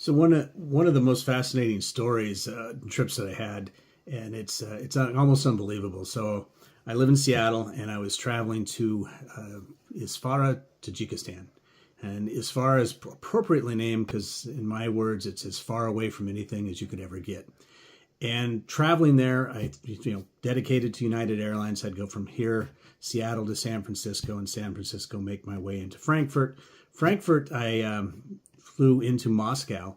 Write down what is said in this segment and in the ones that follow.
So one of the most fascinating stories, trips that I had, and it's almost unbelievable. So I live in Seattle, and I was traveling to Isfara, Tajikistan, and Isfara is appropriately named because, in my words, it's as far away from anything as you could ever get. And traveling there, dedicated to United Airlines. I'd go from here, Seattle, to San Francisco, and San Francisco make my way into Frankfurt. Frankfurt, I flew into Moscow.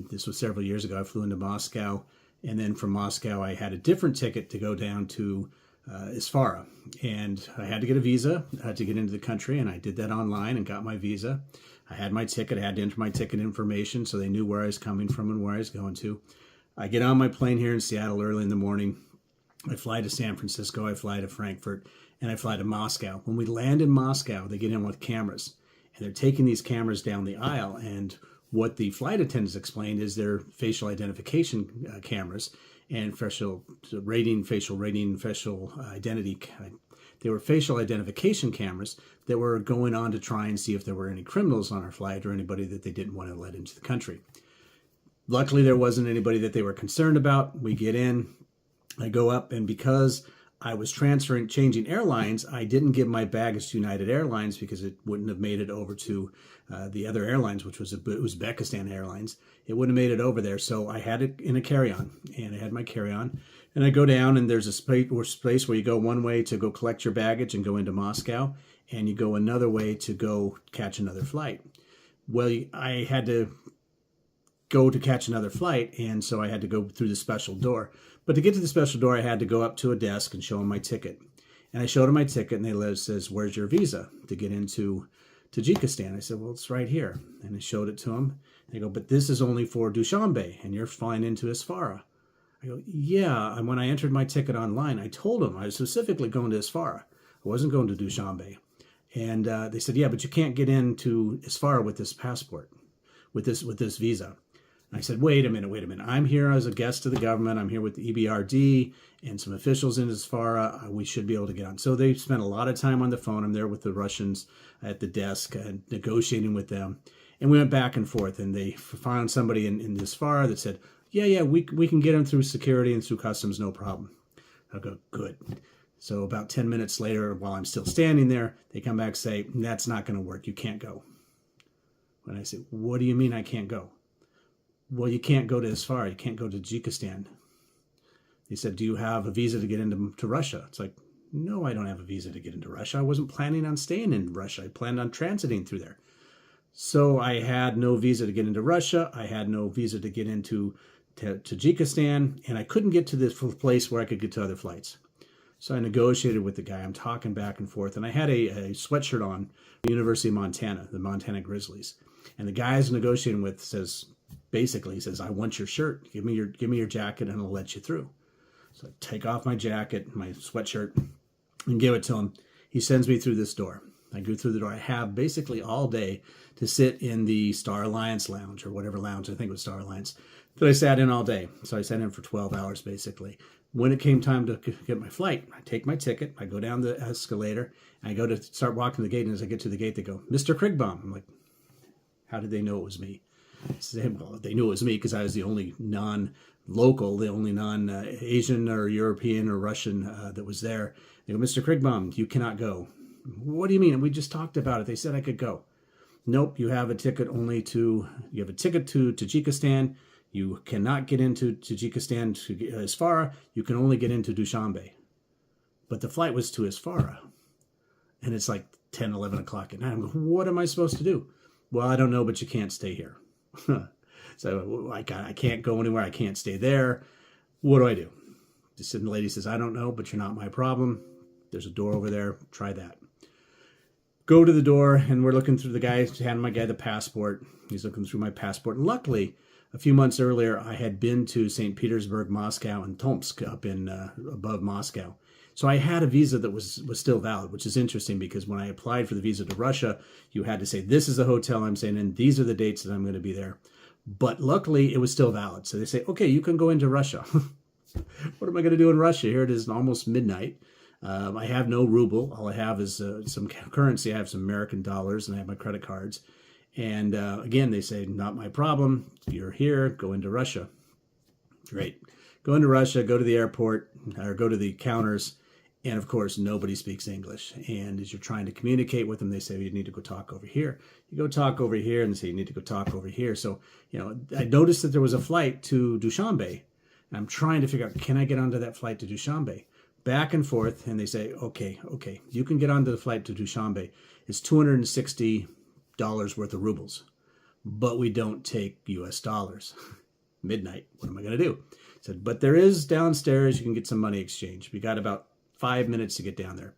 This was several years ago. I flew into Moscow, and then from Moscow, I had a different ticket to go down to Isfara, and I had to get a visa to get into the country, and I did that online and got my visa. I had my ticket. I had to enter my ticket information so they knew where I was coming from and where I was going to. I get on my plane here in Seattle early in the morning. I fly to San Francisco, I fly to Frankfurt, and I fly to Moscow. When we land in Moscow, they get in with cameras, and they're taking these cameras down the aisle. And what the flight attendants explained is they're facial identification cameras and facial identity. They were facial identification cameras that were going on to try and see if there were any criminals on our flight or anybody that they didn't want to let into the country. Luckily, there wasn't anybody that they were concerned about. We get in, I go up, and because I was changing airlines, I didn't give my baggage to United Airlines because it wouldn't have made it over to the other airlines, which was Uzbekistan Airlines. It wouldn't have made it over there, so I had it in a carry-on, and I had my carry-on. And I go down, and there's a space where you go one way to go collect your baggage and go into Moscow, and you go another way to go catch another flight. Well, I had to go to catch another flight, and so I had to go through the special door. But to get to the special door, I had to go up to a desk and show them my ticket. And I showed them my ticket, and they says, "Where's your visa to get into Tajikistan?" I said, "Well, it's right here." And I showed it to them. They go, "But this is only for Dushanbe, and you're flying into Isfara." I go, "Yeah." And when I entered my ticket online, I told them I was specifically going to Isfara. I wasn't going to Dushanbe. And they said, "Yeah, but you can't get into Isfara with this passport, with this visa." I said, wait a minute. I'm here as a guest of the government. I'm here with the EBRD and some officials in Isfara. We should be able to get on. So they spent a lot of time on the phone. I'm there with the Russians at the desk and negotiating with them. And we went back and forth, and they found somebody in Isfara that said, yeah, we can get them through security and through customs, no problem. I go, good. So about 10 minutes later, while I'm still standing there, they come back and say, that's not going to work. You can't go. And I said, what do you mean I can't go? Well, you can't go to Isfara. You can't go to Tajikistan. He said, do you have a visa to get into Russia? It's like, no, I don't have a visa to get into Russia. I wasn't planning on staying in Russia. I planned on transiting through there. So I had no visa to get into Russia. I had no visa to get into Tajikistan. And I couldn't get to this place where I could get to other flights. So I negotiated with the guy. I'm talking back and forth. And I had a sweatshirt on, the University of Montana, the Montana Grizzlies. And the guy I was negotiating with says, basically, he says, I want your shirt. Give me your jacket, and I'll let you through. So I take off my jacket, my sweatshirt, and give it to him. He sends me through this door. I go through the door. I have basically all day to sit in the Star Alliance lounge, or whatever lounge, I think it was Star Alliance, that I sat in all day. So I sat in for 12 hours, basically. When it came time to get my flight, I take my ticket, I go down the escalator, and I go to start walking the gate, and as I get to the gate, they go, Mr. Krigbaum. I'm like, how did they know it was me? Well, they knew it was me because I was the only non-local, the only non-Asian or European or Russian that was there. They go, Mr. Krigbaum, you cannot go. What do you mean? We just talked about it. They said I could go. Nope, you have a ticket to Tajikistan. You cannot get into Tajikistan to Isfara. You can only get into Dushanbe. But the flight was to Isfara. And it's like 10, 11 o'clock at night. I'm going, what am I supposed to do? Well, I don't know, but you can't stay here. So I can't go anywhere. I can't stay there. What do I do? The lady says, I don't know, but you're not my problem. There's a door over there. Try that. Go to the door, and we're looking through the guy, handing my guy the passport. He's looking through my passport. And luckily, a few months earlier, I had been to St. Petersburg, Moscow, and Tomsk up in above Moscow. So I had a visa that was still valid, which is interesting because when I applied for the visa to Russia, you had to say, this is the hotel I'm staying in. These are the dates that I'm going to be there. But luckily, it was still valid. So they say, okay, you can go into Russia. What am I going to do in Russia? Here it is almost midnight. I have no ruble. All I have is some currency. I have some American dollars, and I have my credit cards. And again, they say, not my problem. You're here, go into Russia. Great. Go into Russia, go to the airport, or go to the counters, and of course, nobody speaks English. And as you're trying to communicate with them, they say, you need to go talk over here. You go talk over here, and they say, you need to go talk over here. So, I noticed that there was a flight to Dushanbe. And I'm trying to figure out, can I get onto that flight to Dushanbe? Back and forth, and they say, okay, you can get onto the flight to Dushanbe. It's $260 worth of rubles, but we don't take US dollars. Midnight, what am I going to do? I said, but there is downstairs, you can get some money exchange. We got about 5 minutes to get down there.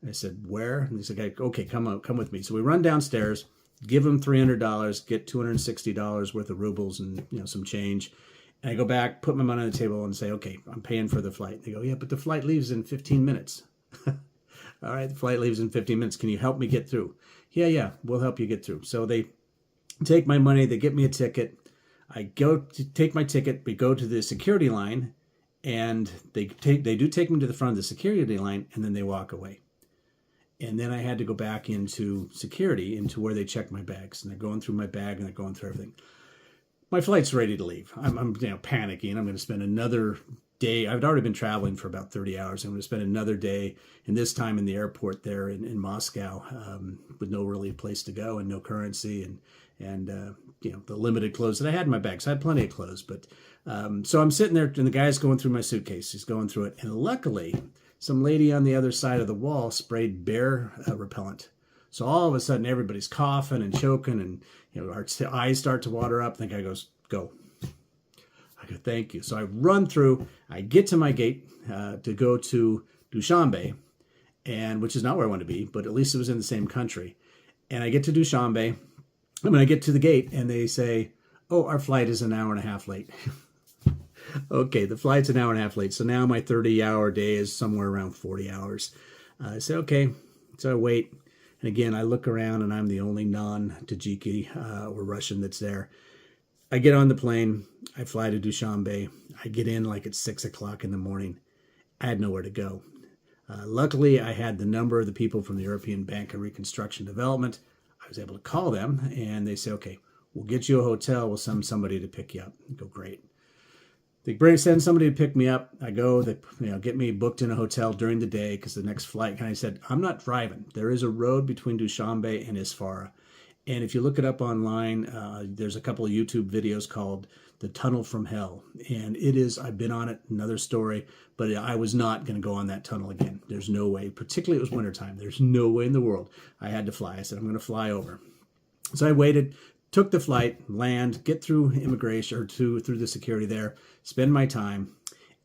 I said, where? And he said, okay, come with me. So we run downstairs, give them $300, get $260 worth of rubles and some change. And I go back, put my money on the table and say, okay, I'm paying for the flight. They go, yeah, but the flight leaves in 15 minutes. All right, the flight leaves in 15 minutes. Can you help me get through? Yeah, we'll help you get through. So they take my money, they get me a ticket. I go to take my ticket, we go to the security line, and they do take me to the front of the security line, and then they walk away. And then I had to go back into security, into where they check my bags. And they're going through my bag, and they're going through everything. My flight's ready to leave. I'm panicking. I'm going to spend another day. I've already been traveling for about 30 hours. I'm going to spend another day, and this time in the airport there in Moscow, with no really place to go and no currency and the limited clothes that I had in my bag. So I had plenty of clothes. But so I'm sitting there, and the guy's going through my suitcase. He's going through it. And luckily, some lady on the other side of the wall sprayed bear repellent. So all of a sudden, everybody's coughing and choking, and our eyes start to water up. And the guy goes, go. I go, thank you. So I run through. I get to my gate to go to Dushanbe, and which is not where I want to be, but at least it was in the same country. And I get to Dushanbe. I get to the gate, and they say, oh, our flight is an hour and a half late. Okay, the flight's an hour and a half late. So now my 30-hour day is somewhere around 40 hours. I say, okay. So I wait. And again, I look around, and I'm the only non-Tajiki or Russian that's there. I get on the plane. I fly to Dushanbe. I get in like at 6 o'clock in the morning. I had nowhere to go. Luckily, I had the number of the people from the European Bank of Reconstruction Development. I was able to call them, and they say, okay, we'll get you a hotel. We'll send somebody to pick you up. I go, great. They send somebody to pick me up. I go, they get me booked in a hotel during the day because the next flight, and I said, I'm not driving. There is a road between Dushanbe and Isfara. And if you look it up online, there's a couple of YouTube videos called The Tunnel from Hell. And it is, I've been on it, another story, but I was not going to go on that tunnel again. There's no way, particularly it was wintertime. There's no way in the world. I had to fly. I said, I'm going to fly over. So I waited, took the flight, land, get through immigration, or through the security there, spend my time,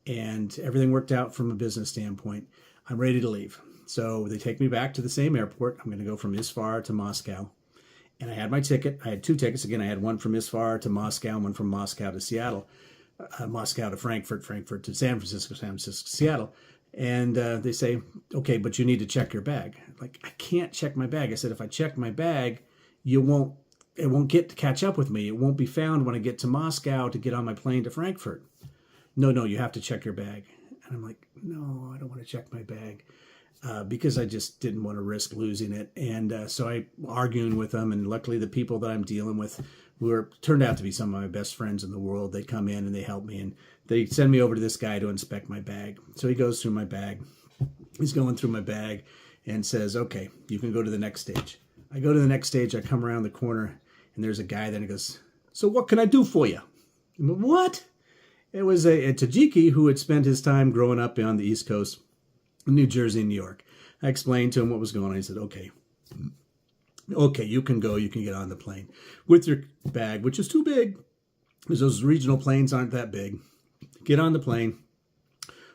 and everything worked out from a business standpoint. I'm ready to leave. So they take me back to the same airport. I'm going to go from Isfara to Moscow. And I had my ticket. I had two tickets. Again, I had one from Isfara to Moscow, one from Moscow to Seattle, Moscow to Frankfurt, Frankfurt to San Francisco, San Francisco to Seattle. And they say, okay, but you need to check your bag. Like, I can't check my bag. I said, if I check my bag, it won't get to catch up with me. It won't be found when I get to Moscow to get on my plane to Frankfurt. No, you have to check your bag. And I'm like, no, I don't want to check my bag. Because I just didn't want to risk losing it. And so I arguing with them, and luckily the people that I'm dealing with turned out to be some of my best friends in the world. They come in and they help me, and they send me over to this guy to inspect my bag. So he goes through my bag. He's going through my bag and says, okay, you can go to the next stage. I go to the next stage. I come around the corner, and there's a guy there, and he goes, so what can I do for you? I'm like, what? It was a Tajiki who had spent his time growing up on the East Coast, New Jersey and New York. I explained to him what was going on. He said, okay, you can go. You can get on the plane with your bag, which is too big because those regional planes aren't that big. Get on the plane.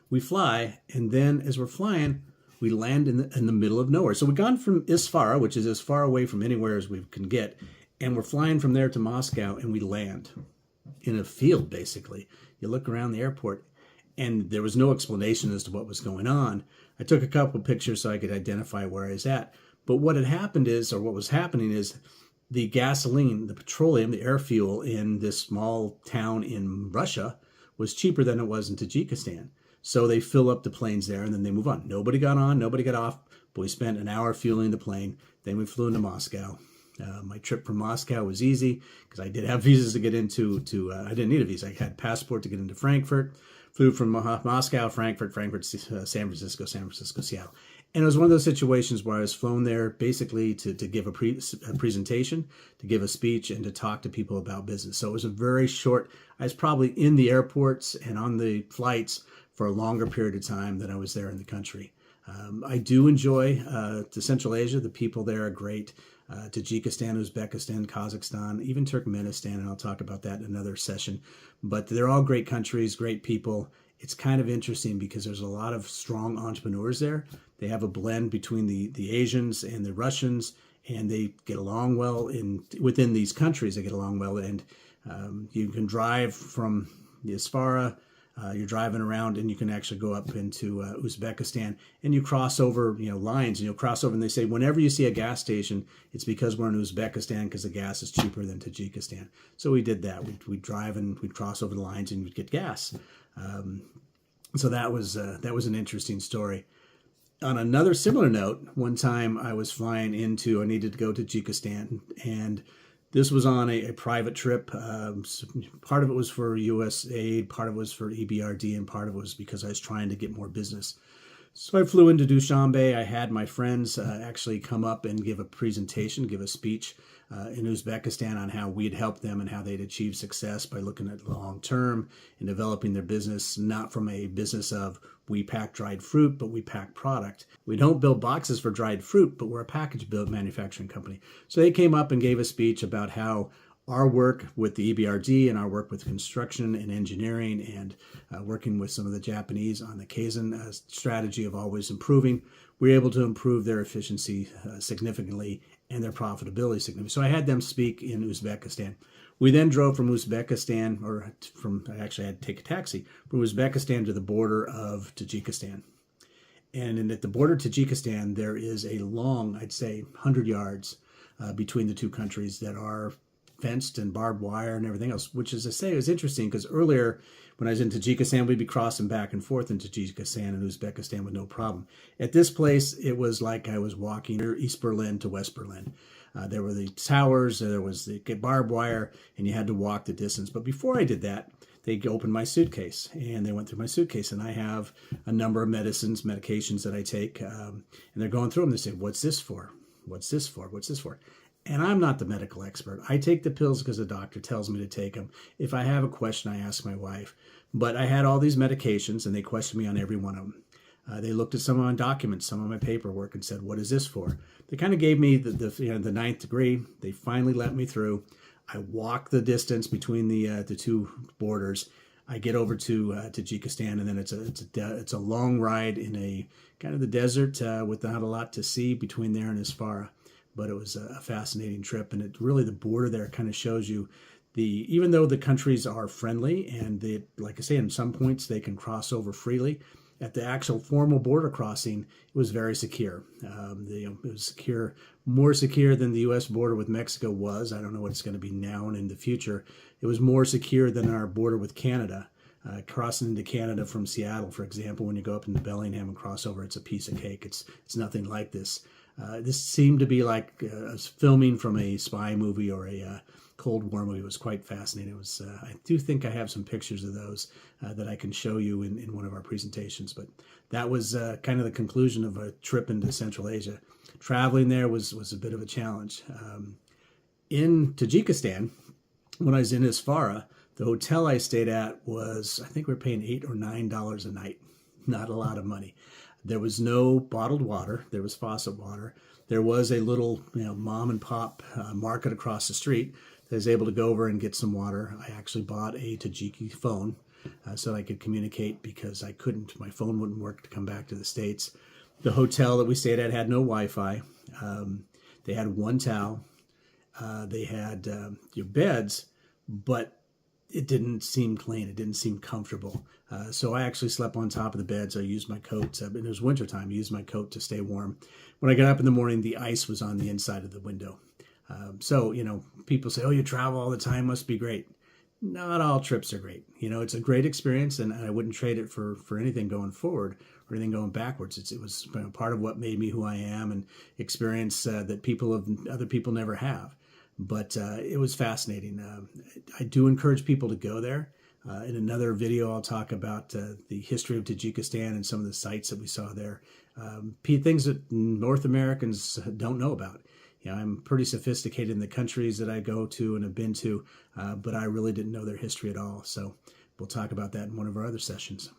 We fly, and then as we're flying, we land in the middle of nowhere. So we've gone from Isfara, which is as far away from anywhere as we can get, and we're flying from there to Moscow, and we land in a field, basically. You look around the airport, and there was no explanation as to what was going on. I took a couple of pictures so I could identify where I was at. But what had happened is, or what was happening is, the gasoline, the petroleum, the air fuel in this small town in Russia was cheaper than it was in Tajikistan. So they fill up the planes there, and then they move on. Nobody got on, nobody got off, but we spent an hour fueling the plane. Then we flew into Moscow. My trip from Moscow was easy because I did have visas to get into. I didn't need a visa. I had a passport to get into Frankfurt. Flew from Moscow, Frankfurt, San Francisco, Seattle. And it was one of those situations where I was flown there basically to give a presentation, to give a speech, and to talk to people about business. So it was a very short, I was probably in the airports and on the flights for a longer period of time than I was there in the country. I do enjoy to Central Asia. The people there are great. Tajikistan, Uzbekistan, Kazakhstan, even Turkmenistan, and I'll talk about that in another session. But they're all great countries, great people. It's kind of interesting because there's a lot of strong entrepreneurs there. They have a blend between the Asians and the Russians, and they get along well within these countries. They get along well, and you can drive from Isfara. You're driving around and you can actually go up into Uzbekistan, and you cross over, lines, and you'll cross over, and they say, whenever you see a gas station, it's because we're in Uzbekistan because the gas is cheaper than Tajikistan. So we did that. We'd drive and we'd cross over the lines and we'd get gas. So that was an interesting story. On another similar note, one time I was flying I needed to go to Tajikistan, and this was on a private trip. Part of it was for USAID, part of it was for EBRD, and part of it was because I was trying to get more business. So I flew into Dushanbe. I had my friends actually come up and give a presentation, give a speech in Uzbekistan on how we'd helped them and how they'd achieved success by looking at long term and developing their business, not from a business of we pack dried fruit, but we pack product. We don't build boxes for dried fruit, but we're a package build manufacturing company. So they came up and gave a speech about how our work with the EBRD and our work with construction and engineering and working with some of the Japanese on the Kaizen strategy of always improving, we were able to improve their efficiency significantly and their profitability significantly. So I had them speak in Uzbekistan. We then drove from Uzbekistan, I had to take a taxi, from Uzbekistan to the border of Tajikistan. And at the border of Tajikistan, there is a long, I'd say, 100 yards between the two countries that are fenced and barbed wire and everything else, which, as I say, is interesting because earlier when I was in Tajikistan, we'd be crossing back and forth in Tajikistan and Uzbekistan with no problem. At this place, it was like I was walking East Berlin to West Berlin. There were the towers, there was the barbed wire, and you had to walk the distance. But before I did that, they opened my suitcase, and they went through my suitcase, and I have a number of medications that I take, and they're going through them. They say, "What's this for? What's this for? What's this for?" And I'm not the medical expert. I take the pills because the doctor tells me to take them. If I have a question, I ask my wife. But I had all these medications, and they questioned me on every one of them. They looked at some of my documents, some of my paperwork, and said, "What is this for?" They kind of gave me the ninth degree. They finally let me through. I walk the distance between the two borders. I get over to Tajikistan, and then it's a long ride in a kind of the desert with not a lot to see between there and Isfara. But it was a fascinating trip, and it really, the border there kind of shows you even though the countries are friendly and they, like I say, in some points they can cross over freely. At the actual formal border crossing, it was very secure. It was secure, more secure than the U.S. border with Mexico was. I don't know what it's going to be now and in the future. It was more secure than our border with Canada. Crossing into Canada from Seattle, for example, when you go up into Bellingham and cross over, it's a piece of cake. It's nothing like this. This seemed to be like filming from a spy movie or a Cold War movie. It was quite fascinating. It was. I do think I have some pictures of those that I can show you in one of our presentations. But that was kind of the conclusion of a trip into Central Asia. Traveling there was a bit of a challenge. In Tajikistan, when I was in Isfara, the hotel I stayed at was, I think we were paying $8 or $9 a night. Not a lot of money. There was no bottled water. There was faucet water. There was a little, mom and pop market across the street that I was able to go over and get some water. I actually bought a Tajiki phone so I could communicate because my phone wouldn't work to come back to the States. The hotel that we stayed at had no Wi-Fi. They had one towel. They had your beds, but it didn't seem clean. It didn't seem comfortable. So I actually slept on top of the beds. I used my coat. It was wintertime. I used my coat to stay warm. When I got up in the morning, the ice was on the inside of the window. So people say, "Oh, you travel all the time. Must be great." Not all trips are great. It's a great experience, and I wouldn't trade it for anything going forward or anything going backwards. It was part of what made me who I am, and experience that other people never have. But it was fascinating. I do encourage people to go there. In another video, I'll talk about the history of Tajikistan and some of the sites that we saw there. Things that North Americans don't know about. I'm pretty sophisticated in the countries that I go to and have been to, but I really didn't know their history at all. So we'll talk about that in one of our other sessions.